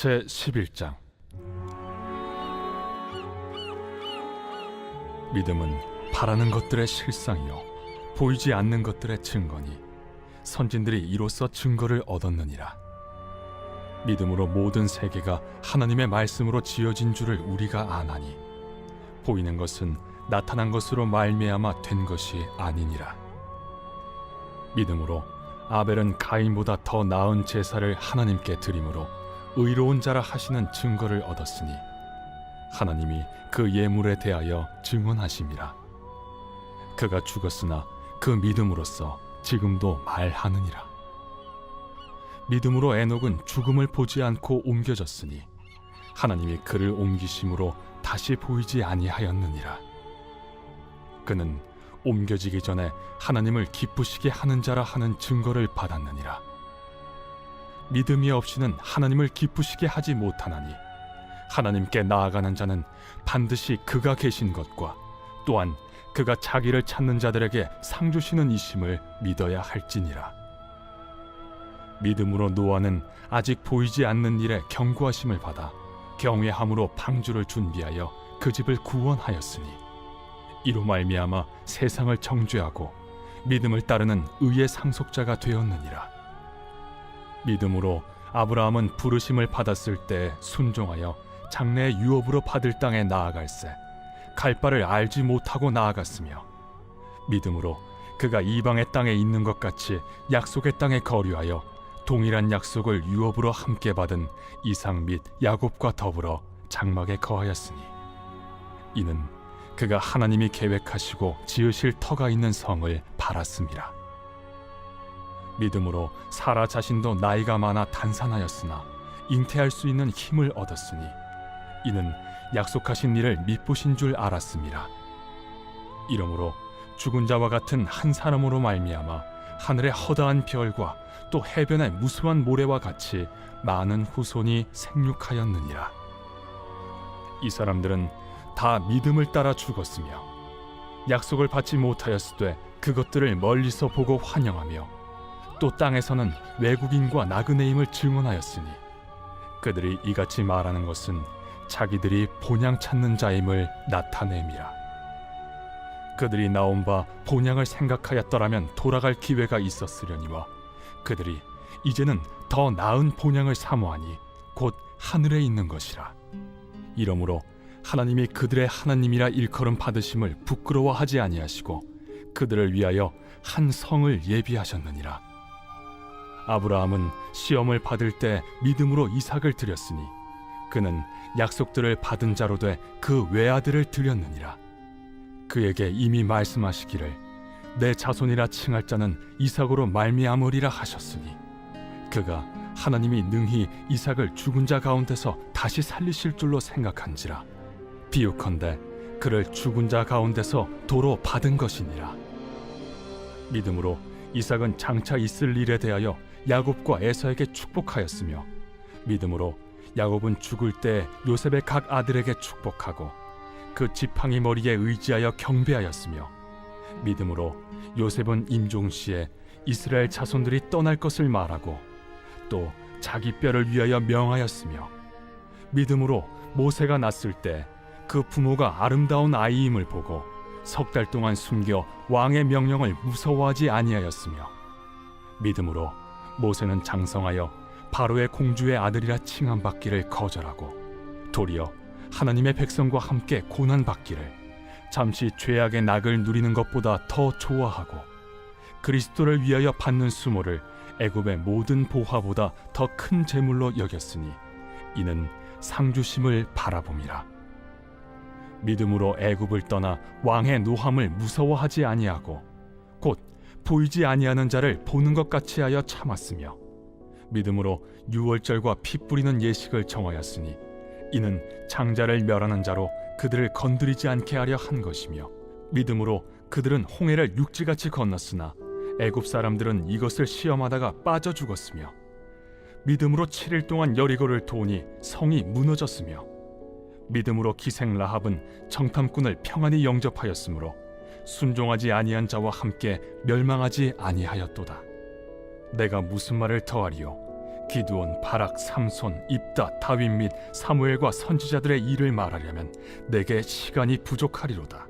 제11장. 믿음은 바라는 것들의 실상이요 보이지 않는 것들의 증거니 선진들이 이로써 증거를 얻었느니라. 믿음으로 모든 세계가 하나님의 말씀으로 지어진 줄을 우리가 아나니 보이는 것은 나타난 것으로 말미암아 된 것이 아니니라. 믿음으로 아벨은 가인보다 더 나은 제사를 하나님께 드림으로 의로운 자라 하시는 증거를 얻었으니 하나님이 그 예물에 대하여 증언하심이라. 그가 죽었으나 그 믿음으로써 지금도 말하느니라. 믿음으로 에녹은 죽음을 보지 않고 옮겨졌으니 하나님이 그를 옮기심으로 다시 보이지 아니하였느니라. 그는 옮겨지기 전에 하나님을 기쁘시게 하는 자라 하는 증거를 받았느니라. 믿음이 없이는 하나님을 기쁘시게 하지 못하나니 하나님께 나아가는 자는 반드시 그가 계신 것과 또한 그가 자기를 찾는 자들에게 상 주시는 이심을 믿어야 할지니라. 믿음으로 노아는 아직 보이지 않는 일에 경고하심을 받아 경외함으로 방주를 준비하여 그 집을 구원하였으니 이로 말미암아 세상을 정죄하고 믿음을 따르는 의의 상속자가 되었느니라. 믿음으로 아브라함은 부르심을 받았을 때 순종하여 장래의 유업으로 받을 땅에 나아갈새 갈 바를 알지 못하고 나아갔으며 믿음으로 그가 이방의 땅에 있는 것 같이 약속의 땅에 거류하여 동일한 약속을 유업으로 함께 받은 이삭 및 야곱과 더불어 장막에 거하였으니 이는 그가 하나님이 계획하시고 지으실 터가 있는 성을 바랐음이라. 믿음으로 사라 자신도 나이가 많아 단산하였으나 잉태할 수 있는 힘을 얻었으니 이는 약속하신 일을 미쁘신 줄 알았음이라. 이러므로 죽은 자와 같은 한 사람으로 말미암아 하늘의 허다한 별과 또 해변의 무수한 모래와 같이 많은 후손이 생육하였느니라. 이 사람들은 다 믿음을 따라 죽었으며 약속을 받지 못하였으되 그것들을 멀리서 보고 환영하며 또 땅에서는 외국인과 나그네임을 증언하였으니 그들이 이같이 말하는 것은 자기들이 본향 찾는 자임을 나타냄이라. 그들이 나온 바 본향을 생각하였더라면 돌아갈 기회가 있었으려니와 그들이 이제는 더 나은 본향을 사모하니 곧 하늘에 있는 것이라. 이러므로 하나님이 그들의 하나님이라 일컬음 받으심을 부끄러워하지 아니하시고 그들을 위하여 한 성을 예비하셨느니라. 아브라함은 시험을 받을 때 믿음으로 이삭을 드렸으니 그는 약속들을 받은 자로 돼 그 외아들을 드렸느니라. 그에게 이미 말씀하시기를 내 자손이라 칭할 자는 이삭으로 말미암으리라 하셨으니 그가 하나님이 능히 이삭을 죽은 자 가운데서 다시 살리실 줄로 생각한지라. 비유컨대 그를 죽은 자 가운데서 도로 받은 것이니라. 믿음으로 이삭은 장차 있을 일에 대하여 야곱과 에서에게 축복하였으며 믿음으로 야곱은 죽을 때 요셉의 각 아들에게 축복하고 그 지팡이 머리에 의지하여 경배하였으며 믿음으로 요셉은 임종시에 이스라엘 자손들이 떠날 것을 말하고 또 자기 뼈를 위하여 명하였으며 믿음으로 모세가 낳았을 때 그 부모가 아름다운 아이임을 보고 석 달 동안 숨겨 왕의 명령을 무서워하지 아니하였으며 믿음으로 모세는 장성하여 바로의 공주의 아들이라 칭함받기를 거절하고 도리어 하나님의 백성과 함께 고난받기를 잠시 죄악의 낙을 누리는 것보다 더 좋아하고 그리스도를 위하여 받는 수모를 애굽의 모든 보화보다 더 큰 재물로 여겼으니 이는 상주심을 바라봄이라. 믿음으로 애굽을 떠나 왕의 노함을 무서워하지 아니하고 곧 보이지 아니하는 자를 보는 것 같이 하여 참았으며 믿음으로 유월절과 피 뿌리는 예식을 정하였으니 이는 장자를 멸하는 자로 그들을 건드리지 않게 하려 한 것이며 믿음으로 그들은 홍해를 육지같이 건넜으나 애굽 사람들은 이것을 시험하다가 빠져 죽었으며 믿음으로 7일 동안 여리고를 도우니 성이 무너졌으며 믿음으로 기생 라합은 정탐꾼을 평안히 영접하였으므로 순종하지 아니한 자와 함께 멸망하지 아니하였도다. 내가 무슨 말을 더하리요? 기드온, 바락, 삼손, 입다, 다윗 및 사무엘과 선지자들의 일을 말하려면 내게 시간이 부족하리로다.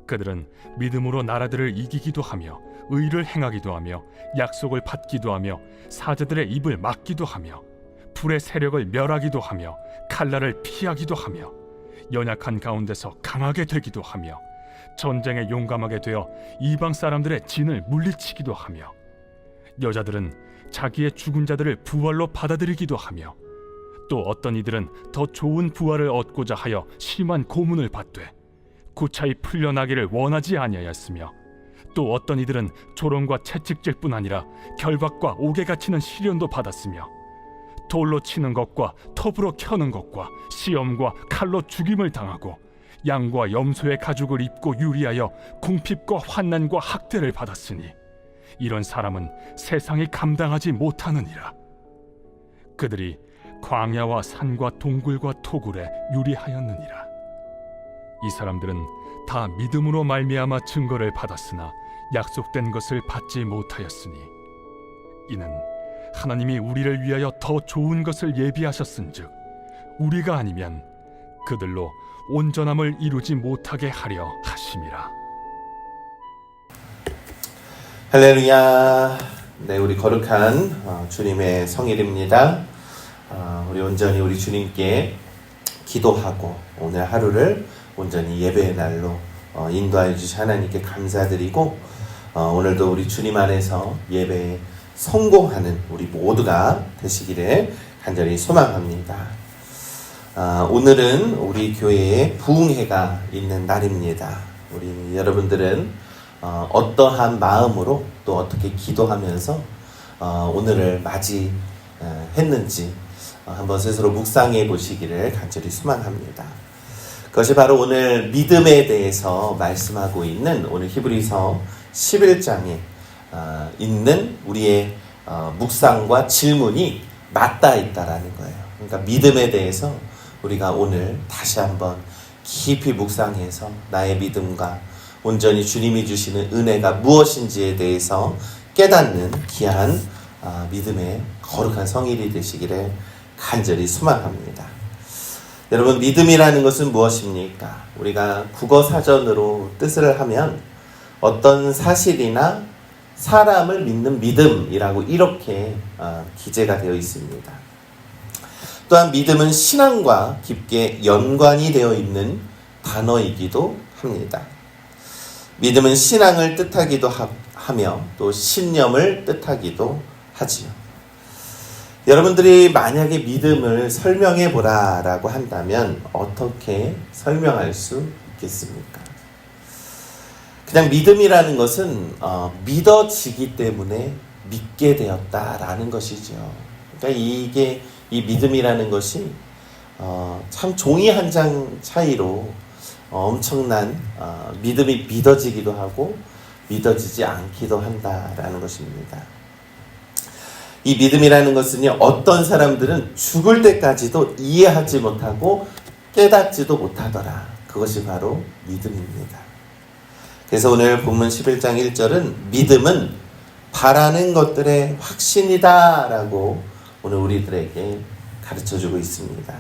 그들은 믿음으로 나라들을 이기기도 하며 의를 행하기도 하며 약속을 받기도 하며 사제들의 입을 막기도 하며 불의 세력을 멸하기도 하며 칼날을 피하기도 하며 연약한 가운데서 강하게 되기도 하며 전쟁에 용감하게 되어 이방 사람들의 진을 물리치기도 하며 여자들은 자기의 죽은 자들을 부활로 받아들이기도 하며 또 어떤 이들은 더 좋은 부활을 얻고자 하여 심한 고문을 받되 구차히 풀려나기를 원하지 아니하였으며 또 어떤 이들은 조롱과 채찍질 뿐 아니라 결박과 옥에 갇히는 시련도 받았으며 돌로 치는 것과 톱으로 켜는 것과 시험과 칼로 죽임을 당하고 양과 염소의 가죽을 입고 유리하여 궁핍과 환난과 학대를 받았으니 이런 사람은 세상이 감당하지 못하느니라. 그들이 광야와 산과 동굴과 토굴에 유리하였느니라. 이 사람들은 다 믿음으로 말미암아 증거를 받았으나 약속된 것을 받지 못하였으니 이는 하나님이 우리를 위하여 더 좋은 것을 예비하셨은즉 우리가 아니면 그들로 온전함을 이루지 못하게 하려 하심이라. 할렐루야. 네, 우리 거룩한 주님의 성일입니다. 우리 온전히 우리 주님께 기도하고 오늘 하루를 온전히 예배의 날로 인도하여 주신 하나님께 감사드리고 오늘도 우리 주님 안에서 예배에 성공하는 우리 모두가 되시기를 간절히 소망합니다. 오늘은 우리 교회에 부흥회가 있는 날입니다. 우리 여러분들은 어떠한 마음으로 또 어떻게 기도하면서 오늘을 맞이했는지 한번 스스로 묵상해 보시기를 간절히 소망합니다. 그것이 바로 오늘 믿음에 대해서 말씀하고 있는 오늘 히브리서 11장에 있는 우리의 묵상과 질문이 맞닿아 있다라는 거예요. 그러니까 믿음에 대해서 우리가 오늘 다시 한번 깊이 묵상해서 나의 믿음과 온전히 주님이 주시는 은혜가 무엇인지에 대해서 깨닫는 귀한 믿음의 거룩한 성일이 되시기를 간절히 소망합니다. 여러분, 믿음이라는 것은 무엇입니까? 우리가 국어사전으로 뜻을 하면 어떤 사실이나 사람을 믿는 믿음이라고 이렇게 기재가 되어 있습니다. 또한 믿음은 신앙과 깊게 연관이 되어 있는 단어이기도 합니다. 믿음은 신앙을 뜻하기도 하며 또 신념을 뜻하기도 하지요. 여러분들이 만약에 믿음을 설명해 보라라고 한다면 어떻게 설명할 수 있겠습니까? 그냥 믿음이라는 것은 믿어지기 때문에 믿게 되었다라는 것이죠. 그러니까 이 믿음이라는 것이 참 종이 한 장 차이로 엄청난 믿음이 믿어지기도 하고 믿어지지 않기도 한다라는 것입니다. 이 믿음이라는 것은요, 어떤 사람들은 죽을 때까지도 이해하지 못하고 깨닫지도 못하더라. 그것이 바로 믿음입니다. 그래서 오늘 본문 11장 1절은 믿음은 바라는 것들의 확신이다 라고 오늘 우리들에게 가르쳐주고 있습니다.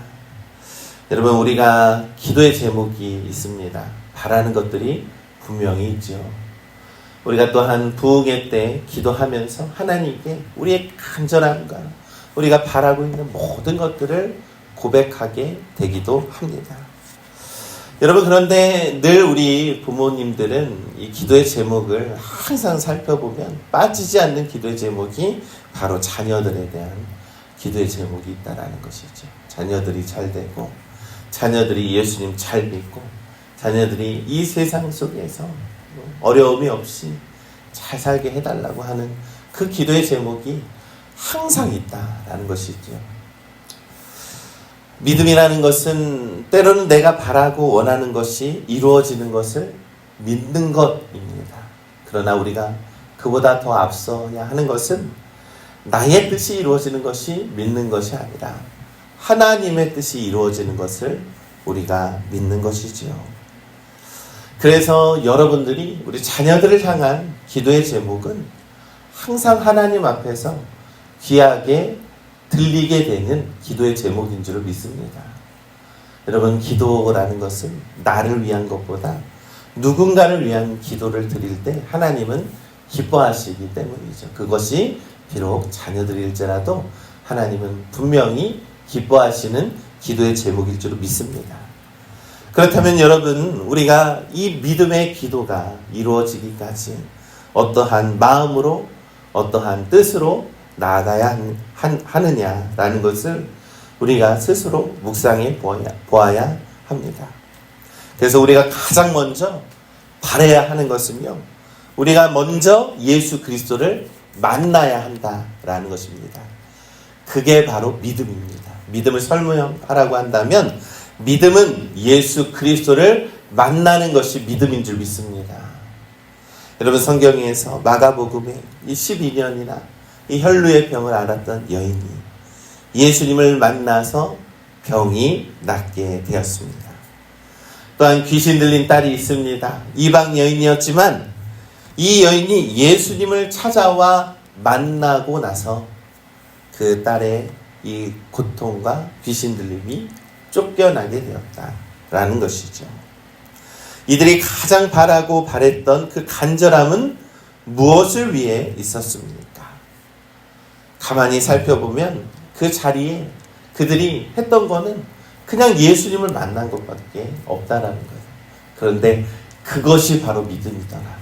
여러분, 우리가 기도의 제목이 있습니다. 바라는 것들이 분명히 있죠. 우리가 또한 부흥회 때 기도하면서 하나님께 우리의 간절함과 우리가 바라고 있는 모든 것들을 고백하게 되기도 합니다. 여러분, 그런데 늘 우리 부모님들은 이 기도의 제목을 항상 살펴보면 빠지지 않는 기도의 제목이 바로 자녀들에 대한 기도의 제목이 있다라는 것이죠. 자녀들이 잘 되고, 자녀들이 예수님 잘 믿고, 자녀들이 이 세상 속에서 어려움이 없이 잘 살게 해달라고 하는 그 기도의 제목이 항상 있다라는 것이죠. 믿음이라는 것은 때로는 내가 바라고 원하는 것이 이루어지는 것을 믿는 것입니다. 그러나 우리가 그보다 더 앞서야 하는 것은 나의 뜻이 이루어지는 것이 믿는 것이 아니라 하나님의 뜻이 이루어지는 것을 우리가 믿는 것이지요. 그래서 여러분들이 우리 자녀들을 향한 기도의 제목은 항상 하나님 앞에서 귀하게 들리게 되는 기도의 제목인 줄 믿습니다. 여러분, 기도라는 것은 나를 위한 것보다 누군가를 위한 기도를 드릴 때 하나님은 기뻐하시기 때문이죠. 그것이 비록 자녀들일지라도 하나님은 분명히 기뻐하시는 기도의 제목일 줄 믿습니다. 그렇다면 여러분, 우리가 이 믿음의 기도가 이루어지기까지 어떠한 마음으로, 어떠한 뜻으로 나아가야 하느냐라는 것을 우리가 스스로 묵상해 보아야 합니다. 그래서 우리가 가장 먼저 바라야 하는 것은요, 우리가 먼저 예수 그리스도를 만나야 한다라는 것입니다. 그게 바로 믿음입니다. 믿음을 설명하라고 한다면 믿음은 예수 그리스도를 만나는 것이 믿음인 줄 믿습니다. 여러분, 성경에서 마가복음에 이 12년이나 이 혈루의 병을 앓았던 여인이 예수님을 만나서 병이 낫게 되었습니다. 또한 귀신 들린 딸이 있습니다. 이방 여인이었지만 이 여인이 예수님을 찾아와 만나고 나서 그 딸의 이 고통과 귀신 들림이 쫓겨나게 되었다라는 것이죠. 이들이 가장 바라고 바랬던 그 간절함은 무엇을 위해 있었습니까? 가만히 살펴보면 그 자리에 그들이 했던 거는 그냥 예수님을 만난 것밖에 없다라는 거예요. 그런데 그것이 바로 믿음이더라.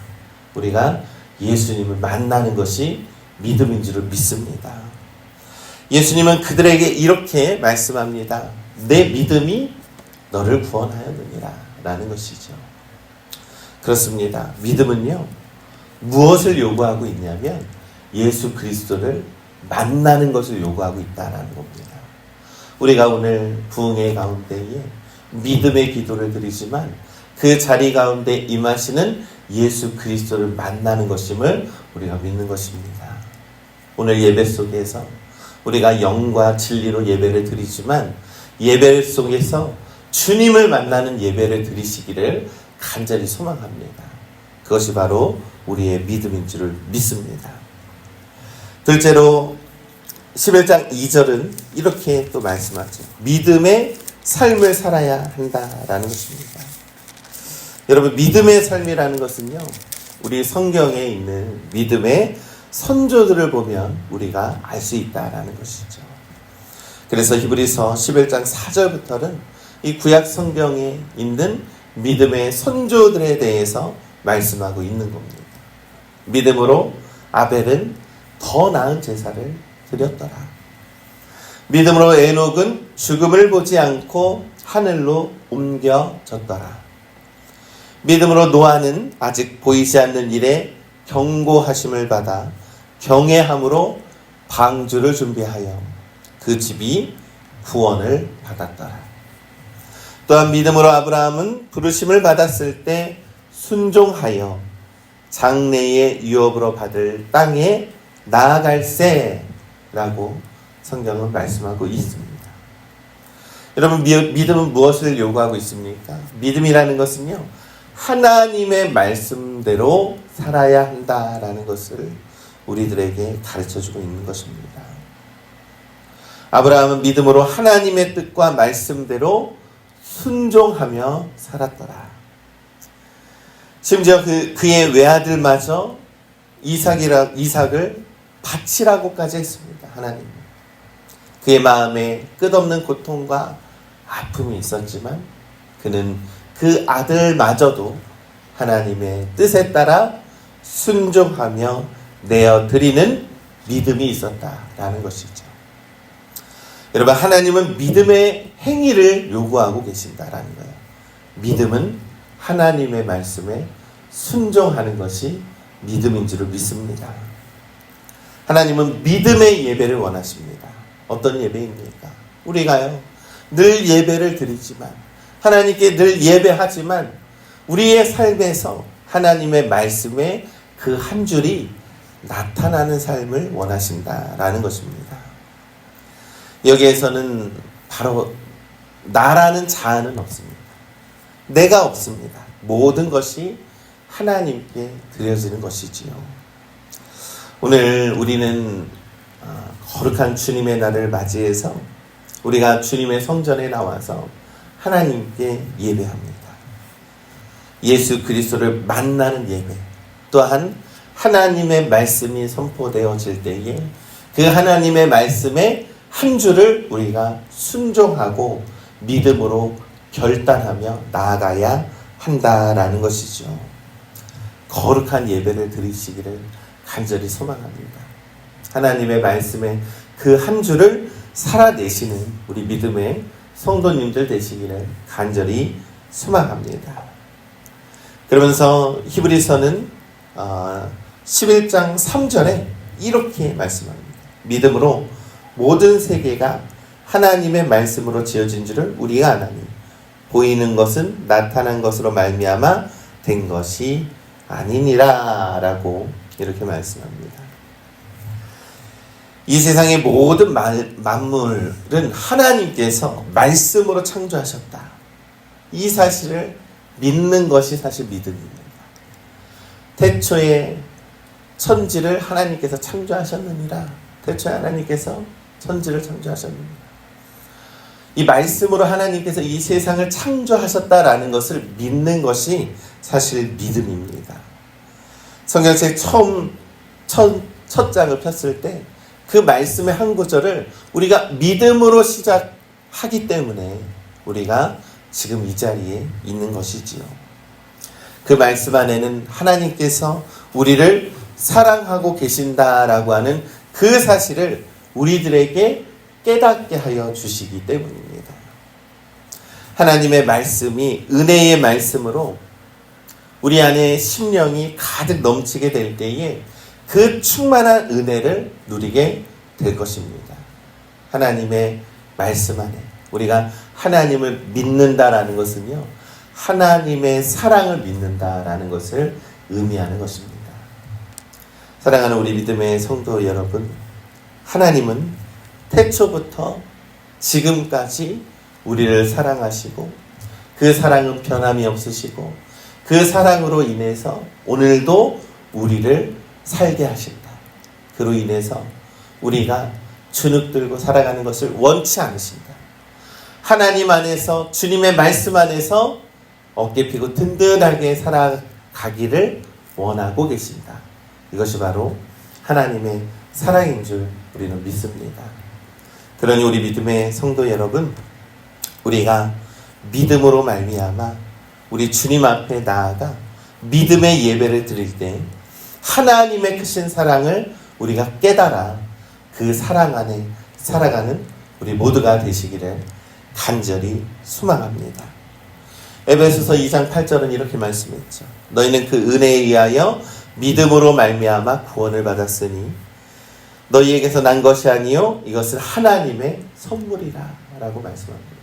우리가 예수님을 만나는 것이 믿음인 줄 믿습니다. 예수님은 그들에게 이렇게 말씀합니다. 내 믿음이 너를 구원하였느니라 라는 것이죠. 그렇습니다. 믿음은요, 무엇을 요구하고 있냐면 예수 그리스도를 만나는 것을 요구하고 있다라는 겁니다. 우리가 오늘 부흥회 가운데에 믿음의 기도를 드리지만 그 자리 가운데 임하시는 예수 그리스도를 만나는 것임을 우리가 믿는 것입니다. 오늘 예배 속에서 우리가 영과 진리로 예배를 드리지만 예배 속에서 주님을 만나는 예배를 드리시기를 간절히 소망합니다. 그것이 바로 우리의 믿음인 줄을 믿습니다. 둘째로 11장 2절은 이렇게 또 말씀하죠. 믿음의 삶을 살아야 한다라는 것입니다. 여러분, 믿음의 삶이라는 것은요, 우리 성경에 있는 믿음의 선조들을 보면 우리가 알 수 있다라는 것이죠. 그래서 히브리서 11장 4절부터는 이 구약 성경에 있는 믿음의 선조들에 대해서 말씀하고 있는 겁니다. 믿음으로 아벨은 더 나은 제사를 드렸더라. 믿음으로 에녹은 죽음을 보지 않고 하늘로 옮겨졌더라. 믿음으로 노아는 아직 보이지 않는 일에 경고하심을 받아 경외함으로 방주를 준비하여 그 집이 구원을 받았더라. 또한 믿음으로 아브라함은 부르심을 받았을 때 순종하여 장래의 유업으로 받을 땅에 나아갈세라고 성경은 말씀하고 있습니다. 여러분, 믿음은 무엇을 요구하고 있습니까? 믿음이라는 것은요, 하나님의 말씀대로 살아야 한다라는 것을 우리들에게 가르쳐주고 있는 것입니다. 아브라함은 믿음으로 하나님의 뜻과 말씀대로 순종하며 살았더라. 심지어 그의 외아들마저 이삭을 바치라고까지 했습니다. 하나님. 그의 마음에 끝없는 고통과 아픔이 있었지만 그는 그 아들마저도 하나님의 뜻에 따라 순종하며 내어드리는 믿음이 있었다라는 것이죠. 여러분, 하나님은 믿음의 행위를 요구하고 계신다라는 거예요. 믿음은 하나님의 말씀에 순종하는 것이 믿음인 줄 믿습니다. 하나님은 믿음의 예배를 원하십니다. 어떤 예배입니까? 우리가요, 늘 예배를 드리지만, 하나님께 늘 예배하지만 우리의 삶에서 하나님의 말씀에 그 한 줄이 나타나는 삶을 원하신다라는 것입니다. 여기에서는 바로 나라는 자아는 없습니다. 내가 없습니다. 모든 것이 하나님께 드려지는 것이지요. 오늘 우리는 거룩한 주님의 날을 맞이해서 우리가 주님의 성전에 나와서 하나님께 예배합니다. 예수 그리스도를 만나는 예배, 또한 하나님의 말씀이 선포되어질 때에 그 하나님의 말씀의 한 줄을 우리가 순종하고 믿음으로 결단하며 나아가야 한다라는 것이죠. 거룩한 예배를 드리시기를 간절히 소망합니다. 하나님의 말씀의 그 한 줄을 살아내시는 우리 믿음의 성도님들 되시기를 간절히 소망합니다. 그러면서 히브리서는 11장 3절에 이렇게 말씀합니다. 믿음으로 모든 세계가 하나님의 말씀으로 지어진 줄을 우리가 아나니 보이는 것은 나타난 것으로 말미암아 된 것이 아니니라 라고 이렇게 말씀합니다. 이 세상의 모든 만물은 하나님께서 말씀으로 창조하셨다. 이 사실을 믿는 것이 사실 믿음입니다. 태초에 천지를 하나님께서 창조하셨느니라. 태초에 하나님께서 천지를 창조하셨느니라. 이 말씀으로 하나님께서 이 세상을 창조하셨다라는 것을 믿는 것이 사실 믿음입니다. 성경책 첫 장을 폈을 때 그 말씀의 한 구절을 우리가 믿음으로 시작하기 때문에 우리가 지금 이 자리에 있는 것이지요. 그 말씀 안에는 하나님께서 우리를 사랑하고 계신다라고 하는 그 사실을 우리들에게 깨닫게 하여 주시기 때문입니다. 하나님의 말씀이 은혜의 말씀으로 우리 안에 심령이 가득 넘치게 될 때에 그 충만한 은혜를 누리게 될 것입니다. 하나님의 말씀 안에 우리가 하나님을 믿는다라는 것은요, 하나님의 사랑을 믿는다라는 것을 의미하는 것입니다. 사랑하는 우리 믿음의 성도 여러분, 하나님은 태초부터 지금까지 우리를 사랑하시고 그 사랑은 변함이 없으시고 그 사랑으로 인해서 오늘도 우리를 살게 하신다. 그로 인해서 우리가 주눅들고 살아가는 것을 원치 않으신다. 하나님 안에서 주님의 말씀 안에서 어깨 펴고 든든하게 살아가기를 원하고 계신다. 이것이 바로 하나님의 사랑인 줄 우리는 믿습니다. 그러니 우리 믿음의 성도 여러분, 우리가 믿음으로 말미암아 우리 주님 앞에 나아가 믿음의 예배를 드릴 때 하나님의 크신 사랑을 우리가 깨달아 그 사랑 안에 살아가는 우리 모두가 되시기를 간절히 소망합니다. 에베소서 2장 8절은 이렇게 말씀했죠. 너희는 그 은혜에 의하여 믿음으로 말미암아 구원을 받았으니 너희에게서 난 것이 아니요 이것은 하나님의 선물이라 라고 말씀합니다.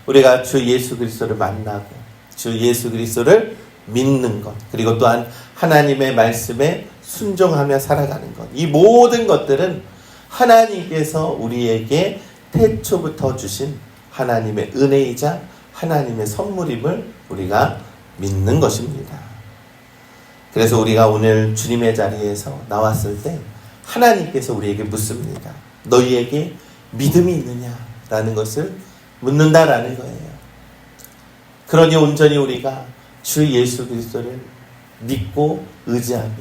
우리가 주 예수 그리스도를 만나고 주 예수 그리스도를 믿는 것, 그리고 또한 하나님의 말씀에 순종하며 살아가는 것, 이 모든 것들은 하나님께서 우리에게 태초부터 주신 하나님의 은혜이자 하나님의 선물임을 우리가 믿는 것입니다. 그래서 우리가 오늘 주님의 자리에서 나왔을 때 하나님께서 우리에게 묻습니다. 너희에게 믿음이 있느냐라는 것을 묻는다라는 거예요. 그러니 온전히 우리가 주 예수 그리스도를 믿고 의지하며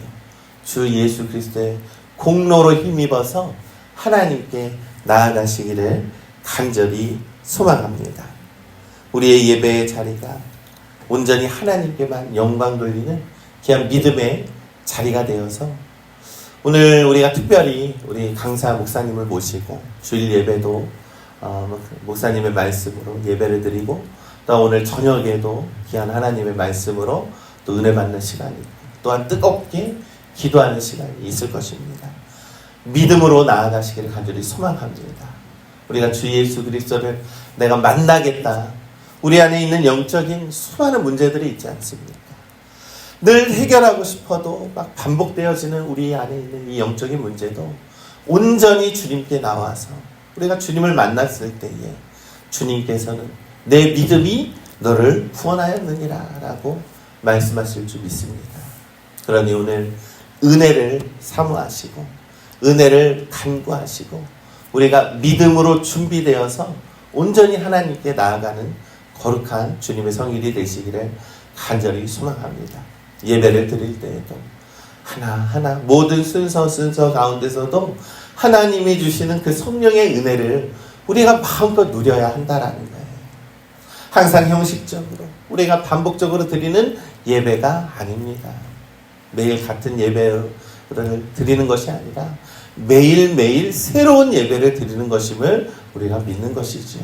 주 예수 그리스도의 공로로 힘입어서 하나님께 나아가시기를 간절히 소망합니다. 우리의 예배의 자리가 온전히 하나님께만 영광 돌리는 귀한 믿음의 자리가 되어서 오늘 우리가 특별히 우리 강사 목사님을 모시고 주일 예배도 목사님의 말씀으로 예배를 드리고 또 오늘 저녁에도 귀한 하나님의 말씀으로 또 은혜 받는 시간이 또한 뜨겁게 기도하는 시간이 있을 것입니다. 믿음으로 나아가시기를 간절히 소망합니다. 우리가 주 예수 그리스도를 내가 만나겠다. 우리 안에 있는 영적인 수많은 문제들이 있지 않습니까? 늘 해결하고 싶어도 막 반복되어지는 우리 안에 있는 이 영적인 문제도 온전히 주님께 나와서 우리가 주님을 만났을 때에 주님께서는 내 믿음이 너를 구원하였느니라 라고 말씀하실 줄 믿습니다. 그러니 오늘 은혜를 사모하시고 은혜를 간구하시고 우리가 믿음으로 준비되어서 온전히 하나님께 나아가는 거룩한 주님의 성일이 되시기를 간절히 소망합니다. 예배를 드릴 때에도 하나하나 모든 순서 가운데서도 하나님이 주시는 그 성령의 은혜를 우리가 마음껏 누려야 한다라는 거예요. 항상 형식적으로 우리가 반복적으로 드리는 예배가 아닙니다. 매일 같은 예배를 드리는 것이 아니라 매일매일 새로운 예배를 드리는 것임을 우리가 믿는 것이죠.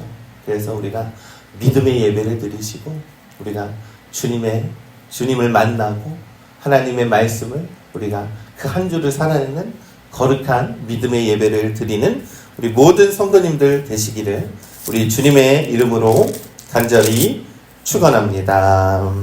그래서 우리가 믿음의 예배를 드리시고 우리가 주님을 만나고 하나님의 말씀을 우리가 그 한 주를 살아내는 거룩한 믿음의 예배를 드리는 우리 모든 성도님들 되시기를 우리 주님의 이름으로 간절히 축원합니다.